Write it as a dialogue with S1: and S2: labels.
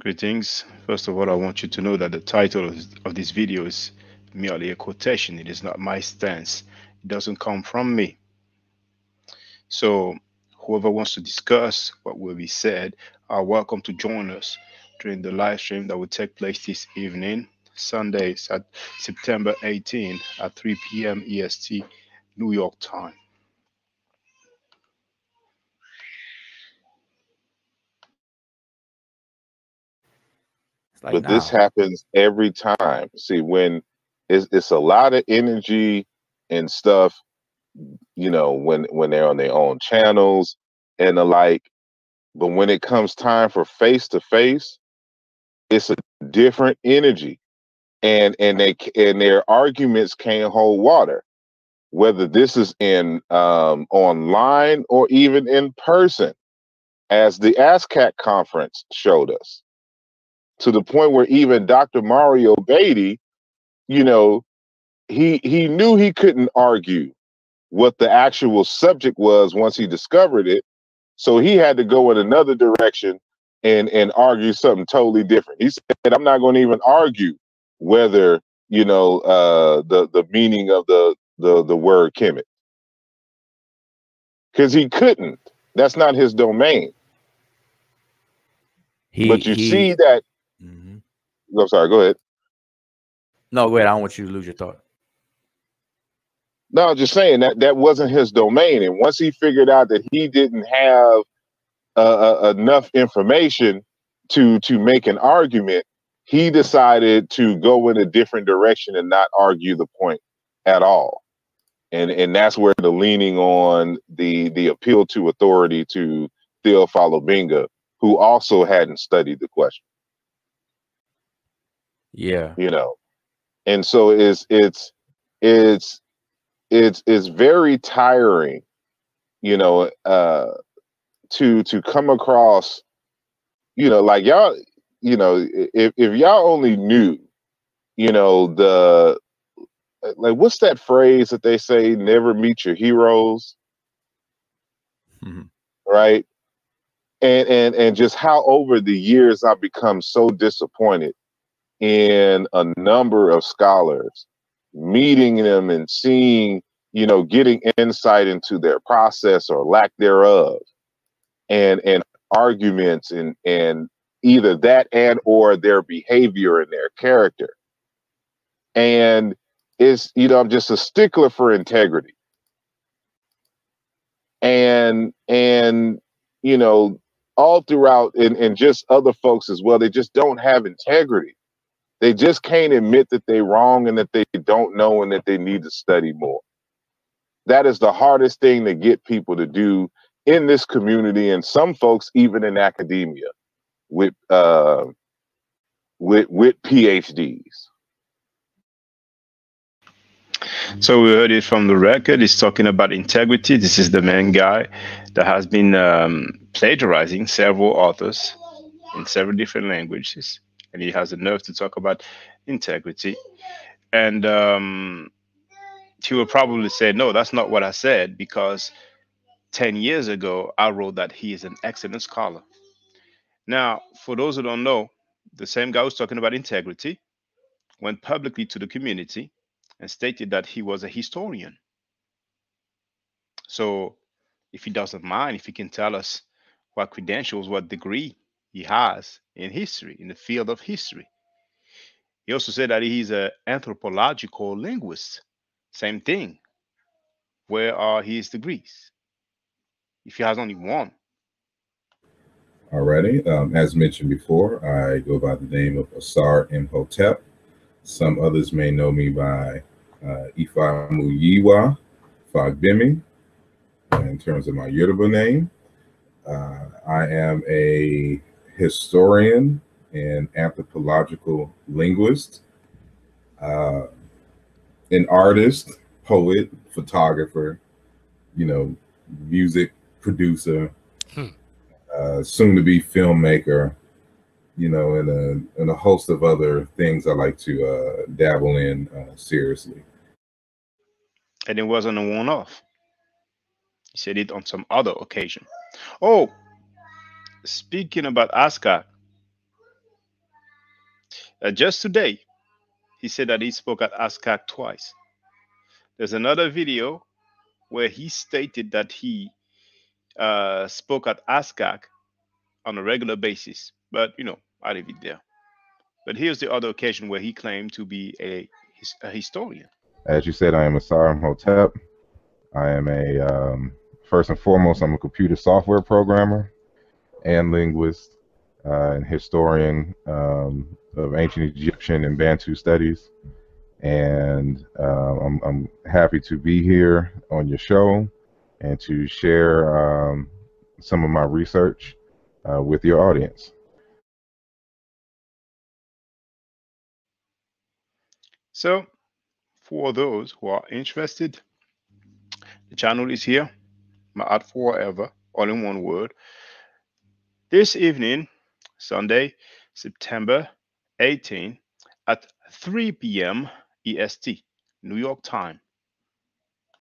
S1: Greetings. First of all, I want you to know that the title of this video is merely a quotation. It is not my stance. It doesn't come from me. So, whoever wants to discuss what will be said are welcome to join us during the live stream that will take place this evening, Sundays at September 18 at 3 p.m. EST, New York time.
S2: It's like
S3: But this
S2: now.
S3: happens every time. See, when it's a lot of energy and stuff, when they're on their own channels and the like. But when it comes time for face to face, it's a different energy, and their arguments can't hold water. Whether this is in online or even in person, as the ASCAC conference showed us, to the point where even Dr. Mario Beatty, you know, he knew he couldn't argue what the actual subject was once he discovered it. So he had to go in another direction and argue something totally different. He said, "I'm not going to even argue whether the meaning of the word kemet, because he couldn't. That's not his domain." But you see
S2: He.
S3: that.
S2: Mhm.
S3: I'm sorry. Go ahead.
S2: No, wait. I don't want you to lose your thought.
S3: No, I'm just saying that wasn't his domain. And once he figured out that he didn't have enough information to make an argument, he decided to go in a different direction and not argue the point at all. And that's where the leaning on the appeal to authority to Theophilo Binga, who also hadn't studied the question,
S2: Yeah.
S3: you know. And so it's it's very tiring, you know, to come across, like y'all, if y'all only knew, the like, what's that phrase that they say, never meet your heroes,
S2: Mhm.
S3: right? And just how over the years I've become so disappointed in a number of scholars, meeting them and seeing, getting insight into their process or lack thereof, and arguments and either that and or their behavior and their character. And I'm just a stickler for integrity. And all throughout, and just other folks as well, they just don't have integrity. They just can't admit that they're wrong and that they don't know and that they need to study more. That is the hardest thing to get people to do in this community, and some folks even in academia with PhDs.
S1: So we heard it from the record. He's talking about integrity. This is the main guy that has been plagiarizing several authors in several different languages, and he has the nerve to talk about integrity. And he will probably say, "No, that's not what I said," because 10 years ago I wrote that he is an excellent scholar. Now, for those who don't know, the same guy who's talking about integrity went publicly to the community and stated that he was a historian. So if he doesn't mind, if he can tell us what credentials, what degree he has in history, in the field of history. He also said that he's an anthropological linguist. Same thing. Where are his degrees? If he has only one.
S4: Alrighty. As mentioned before, I go by the name of Asar Imhotep. Some others may know me by Ifamu Yiwa Fagbimi in terms of my Yoruba name. I am a historian and anthropological linguist, uh, an artist, poet, photographer, you know, music producer, soon to be filmmaker, and a host of other things I like to dabble in seriously.
S1: And it wasn't a one off. He said it on some other occasion. Oh, speaking about ASCA, Just today, he said that he spoke at ASCAC twice. There's another video where he stated that he spoke at ASCAC on a regular basis. But, I leave it there. But here's the other occasion where he claimed to be a historian.
S4: As you said, I am Asar Imhotep. I am first and foremost, I'm a computer software programmer and linguist and historian of ancient Egyptian and Bantu studies. And I'm happy to be here on your show and to share some of my research with your audience.
S1: So, for those who are interested, the channel is here, Maat Forever, all in one word. This evening, Sunday, September 18, at 3 p.m. EST, New York time.